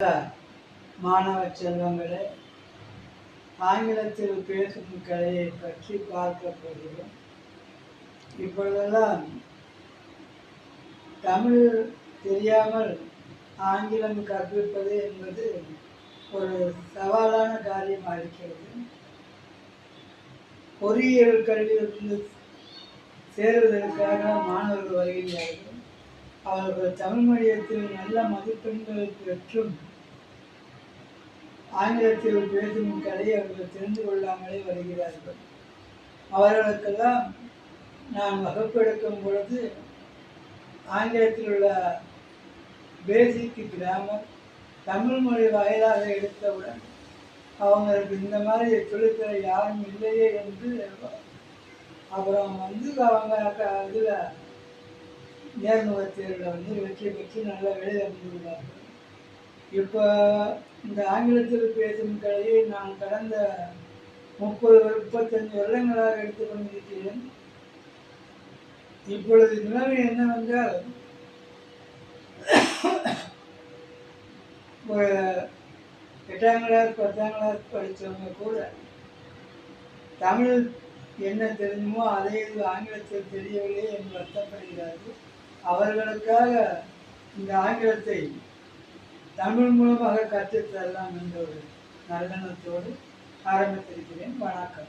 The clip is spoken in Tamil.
மாணவ செல்வங்களே, ஆங்கிலத்தில் பேசும் கலையை பற்றி பார்க்க போகிறோம். இப்பொழுதெல்லாம் தமிழ் தெரியாமல் ஆங்கிலம் கற்பிப்பது என்பது ஒரு சவாலான காரியமாக இருக்கிறது. பொறியியல் கல்வியிலிருந்து சேருவதற்காக மாணவர்கள் வருகிறார்கள். அவர்கள் தமிழ் மொழியத்தில் நல்ல மதிப்பெண்களை பெற்றும் ஆங்கிலத்தில் பேசும் கதையை அவர்கள் தெரிந்து கொள்ளாமலே வருகிறார்கள். அவர்களுக்கெல்லாம் நான் வகுப்பெடுக்கும் பொழுது ஆங்கிலத்தில் உள்ள பேசிக் கிராமர் தமிழ் மொழி வாயிலாக எடுத்தவுடன் அவங்களுக்கு இந்த மாதிரி சொல்லித்தர யாரும் இல்லையே என்று அப்புறம் அவங்க இதில் நேர்முக தேர்வில் வெற்றி பெற்று நல்லா வெளியில் வந்துள்ளார்கள். இப்போ இந்த ஆங்கிலத்தில் பேசும் கலையை நான் கடந்த 35 வருடங்களாக எடுத்துக்கொண்டிருக்கிறேன். இப்பொழுது நிலைமை என்னவென்றால், ஒரு 8ஆம் கிளாஸ் 10ஆம் கிளாஸ் படித்தவங்க கூட தமிழ் என்ன தெரியுமோ அதே இது ஆங்கிலத்தில் தெரியவில்லை என்று வருத்தப்படுகிறார்கள். அவர்களுக்காக இந்த ஆங்கிலத்தை தமிழ் மூலமாக கற்றுத்தரலாம் என்ற ஒரு நல்லெண்ணத்தோடு ஆரம்பித்திருக்கிறேன். வணக்கம்.